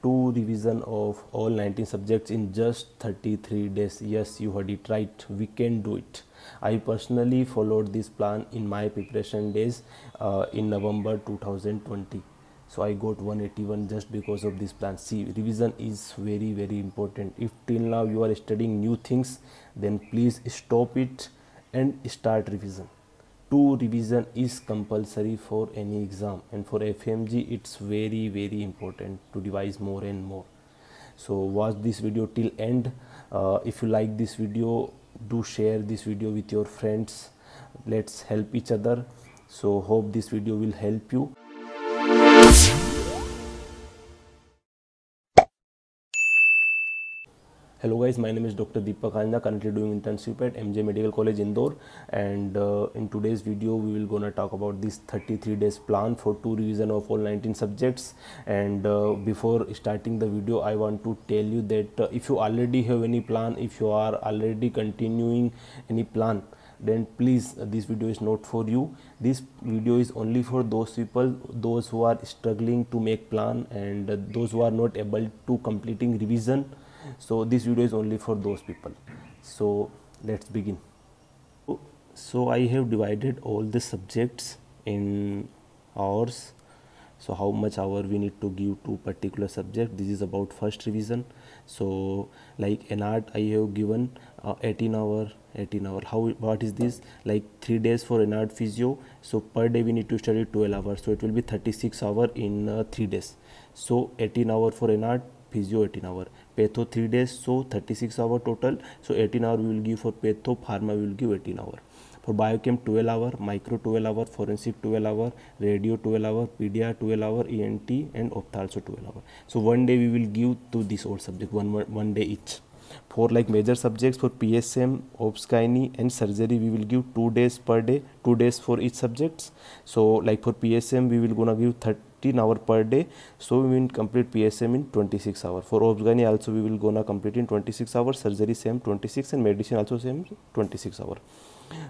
two revision of all 19 subjects in just 33 days. Yes, you heard it right, we can do it. I personally followed this plan in my preparation days in November 2020. So I got 181 just because of this plan. See, revision is very important. If till now you are studying new things, then please stop it and start revision. Two revision is compulsory for any exam, and for FMG it's very important to revise more and more. So watch this video till end. If you like this video, do share this video with your friends. Let's help each other. So hope this video will help you. Hello guys, my name is Dr. Deepak Anjna, currently doing internship at MJ Medical College Indore, and in today's video we will gonna talk about this 33 days plan for two revision of all 19 subjects. And before starting the video, I want to tell you that if you already have any plan, if you are already continuing any plan, then please this video is not for you. This video is only for those people, those who are struggling to make plan, and those who are not able to completing revision. So this video is only for those people. So let's begin. So I have divided all the subjects in hours. So how much hour we need to give to particular subject. This is about first revision. So like NART I have given 18 hour. What is this? Like 3 days for NART physio. So per day we need to study 12 hours. So it will be 36 hour in 3 days. So 18 hour for NART, physio 18 hour, patho 3 days, so 36 hour total. So 18 hour we will give for patho, pharma we will give 18 hour. For biochem 12 hour, micro 12 hour, forensic 12 hour, radio 12 hour, pedia 12 hour, ENT and ophtha also 12 hour. So one day we will give to this all subject, one day each. For like major subjects, for PSM, obs gynae and surgery we will give 2 days per day, 2 days for each subjects. So like for PSM we will gonna give 13 hour per day, so we will complete PSM in 26 hours. For obs gynae also we will gonna complete in 26 hours, surgery same 26, and medicine also same 26 hours.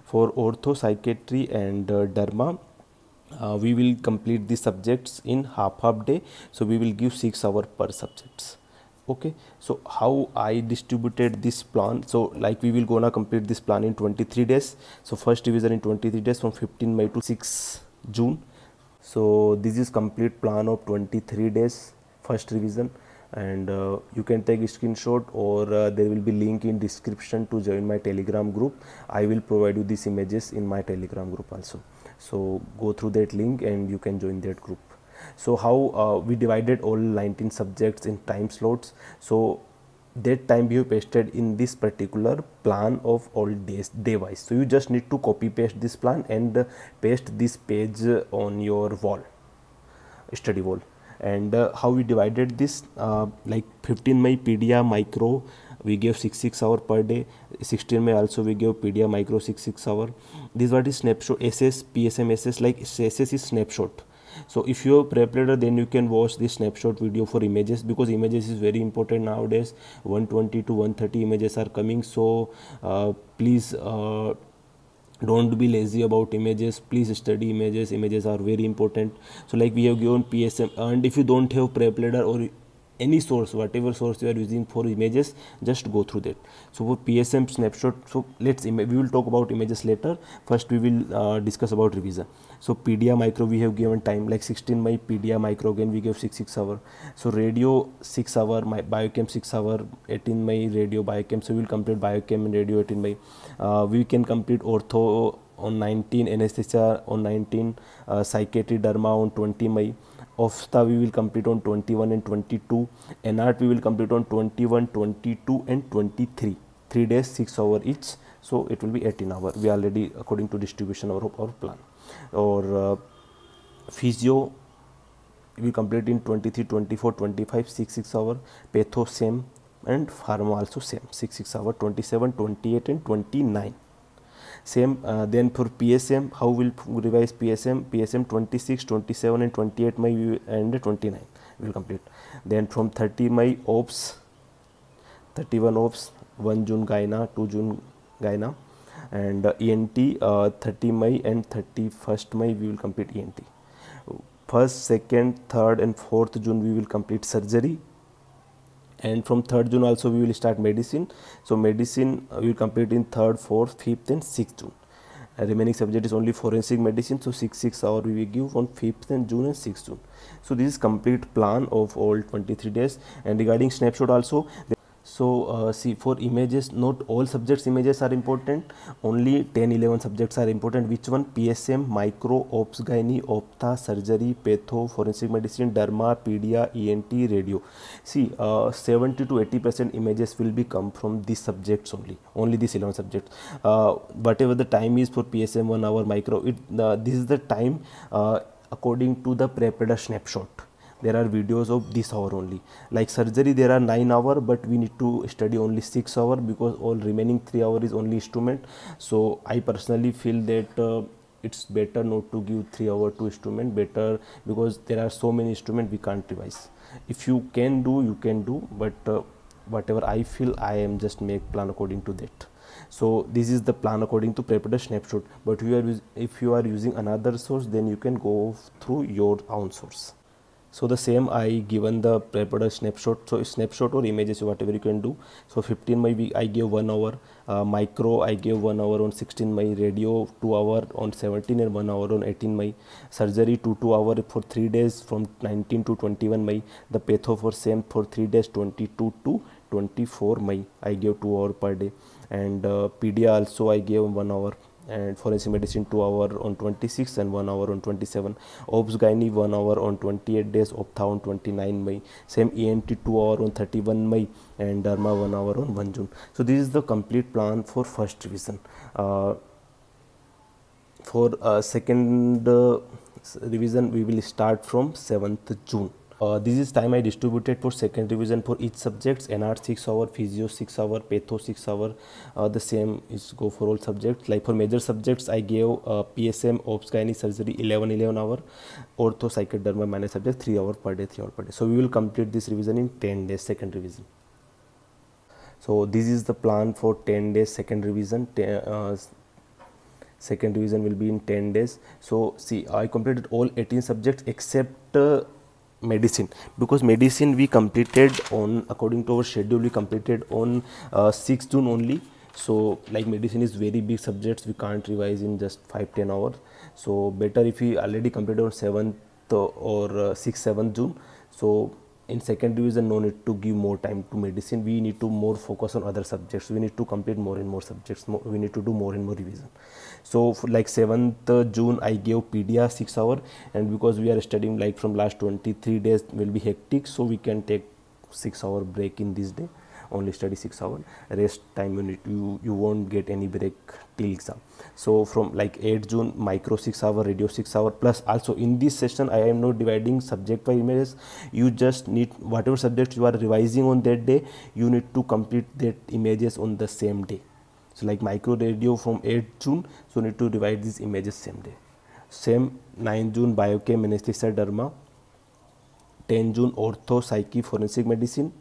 For ortho, psychiatry and derma we will complete the subjects in half day, so we will give 6 hours per subjects. Okay, so how I distributed this plan? So like we will gonna complete this plan in 23 days. So first revision in 23 days from 15 May to 6 June. So this is complete plan of 23 days first revision, and you can take a screenshot, or there will be link in description to join my Telegram group. I will provide you these images in my Telegram group also. So go through that link and you can join that group. So how we divided all 19 subjects in time slots. So that time we have pasted in this particular plan of all days, day wise. So you just need to copy paste this plan and paste this page on your wall, study wall. And how we divided this, like 15 May pedia micro we gave 6 hour per day, 16 May also we gave pedia micro 6 hour. This what is snapshot. SS, PSM, SS, like SS is snapshot. So if you have prep leader, then you can watch this snapshot video for images, because images is very important nowadays. 120 to 130 images are coming. So please don't be lazy about images. Please study images. Images are very important. So like we have given PSM, and if you don't have prep leader or any source, whatever source you are using for images, just go through that. So for PSM snapshot, so we will talk about images later. First we will discuss about revision. So pedia micro we have given time, like 16 May pedia micro, again we gave 6 hour. So radio 6 hour, biochem 6 hour, 18 May radio biochem. So we will complete biochem and radio 18 May. We can complete ortho on 19, anesthesia on 19, psychiatry derma on 20 May. Ophtha we will complete on 21 and 22. NART we will complete on 21, 22 and 23. 3 days, 6 hour each. So it will be 18 hour. We already according to distribution of our plan. Or physio we will complete in 23, 24, 25, 6 hour. Patho same, and pharma also same 6 hour, 27, 28 and 29. Same. Then for PSM, how will revise PSM? PSM 26, 27 and 28 May and 29 we will complete. Then from 30 May OPS, 31 OPS, 1 June gyna, 2 June gyna, and ENT 30 May and 31st May we will complete ENT. 1st, 2nd, 3rd and 4th June we will complete surgery. And from 3rd June also we will start medicine. So medicine we will complete in 3rd, 4th, 5th and 6th June. Remaining subject is only forensic medicine, so 6 hour we will give on 5th and June and 6th June. So this is complete plan of all 23 days. And regarding snapshot also, so see, for images, not all subjects images are important, only 10-11 subjects are important. Which one? PSM, micro, ops gynae, optha, surgery, patho, forensic medicine, derma, pedia, ENT, radio. See, 70 to 80% images will be come from these subjects only these 11 subjects. Whatever the time is for PSM, 1 hour, micro, this is the time according to the prepared snapshot. There are videos of this hour only. Like surgery, there are 9 hours, but we need to study only 6 hours because all remaining 3 hours is only instrument. So I personally feel that it's better not to give 3 hours to instrument, better, because there are so many instruments we can't revise. If you can do, you can do, but whatever I feel, I am just make plan according to that. So this is the plan according to prepared snapshot. But if you are using another source, then you can go through your own source. So the same I given the prepared snapshot. So snapshot or images, whatever you can do. So 15 May I gave 1 hour, micro I gave 1 hour on 16 May, radio 2 hour on 17 and 1 hour on 18 May, surgery 2 hour for 3 days from 19 to 21 May, the patho for same for 3 days 22 to 24 May I gave 2 hour per day, and pedia also I gave 1 hour, and forensic medicine 2 hour on 26 and 1 hour on 27, obs gynae 1 hour on 28 days, optha on 29 May, same ENT 2 hour on 31 May, and derma 1 hour on 1 June. So this is the complete plan for first revision. For second revision we will start from 7th June. This is time I distributed for second revision for each subjects. NR 6 hour, physio 6 hour, patho 6 hour. The same is go for all subjects. Like for major subjects I gave PSM, ops gynae, surgery 11 hour, ortho, psychoderma, minor subject 3 hour per day, 3 hour per day. So we will complete this revision in 10 days second revision. So this is the plan for 10 days second revision. Second revision will be in 10 days. So see, I completed all 18 subjects except medicine, because medicine we completed on, according to our schedule, we completed on 6th June only. So like medicine is very big subjects, we can't revise in just 5-10 hours. So better if we already completed on 7th or 6th-7th June. So in second revision no need to give more time to medicine, we need to more focus on other subjects, we need to complete more and more subjects, we need to do more and more revision. So for like 7th June I gave pedia 6 hour, and because we are studying like from last 23 days will be hectic, so we can take 6 hour break in this day, only study 6 hours, rest time you won't get any break till exam. So from like 8th June micro 6 hour, radio 6 hour, plus also in this session I am not dividing subject by images. You just need whatever subject you are revising on that day, you need to complete that images on the same day. So like micro, radio from 8th June, so need to divide these images same day. Same 9th June biochem, anesthesia, derma, 10th June ortho, psyche, forensic medicine,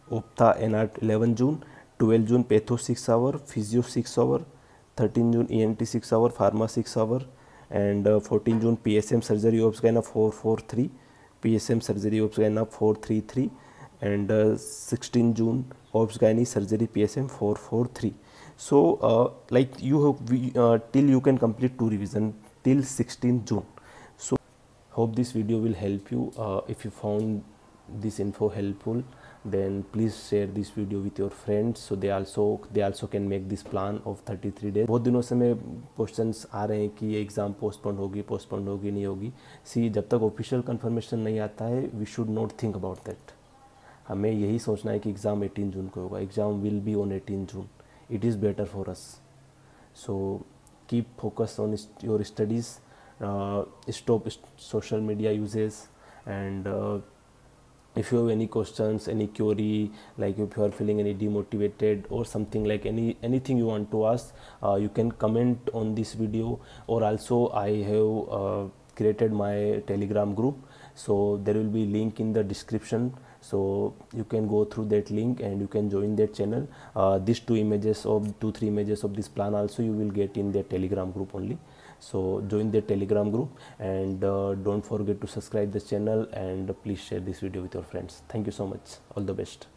optha, NR 11 June, 12 June patho 6 hour, physio 6 hour, 13 June ENT 6 hour, pharma 6 hour, and 14 June PSM surgery ops gynae 443, PSM surgery ops gynae 433, and 16 June ops gynae surgery PSM 443. So like you have till you can complete 2 revision till 16 June. So hope this video will help you. If you found this info helpful, then please share this video with your friends, so they also can make this plan of 33 days. बहुत दिनों से मैं questions आ रहे हैं कि ये exam postpone होगी नहीं होगी. सी, जब तक ऑफिशियल कंफर्मेशन नहीं आता है, we should not think about that. हमें यही सोचना है कि एग्ज़ाम 18 जून को होगा. Exam will be on 18 June. It is better for us. So keep focus on your studies, stop social media uses, and if you have any questions, any query, like if you are feeling any demotivated or something, like anything you want to ask, you can comment on this video. Or also I have created my Telegram group, so there will be link in the description, so you can go through that link and you can join that channel. These 2-3 images of this plan also you will get in the Telegram group only. So join the Telegram group, and don't forget to subscribe this channel, and please share this video with your friends. Thank you so much. All the best.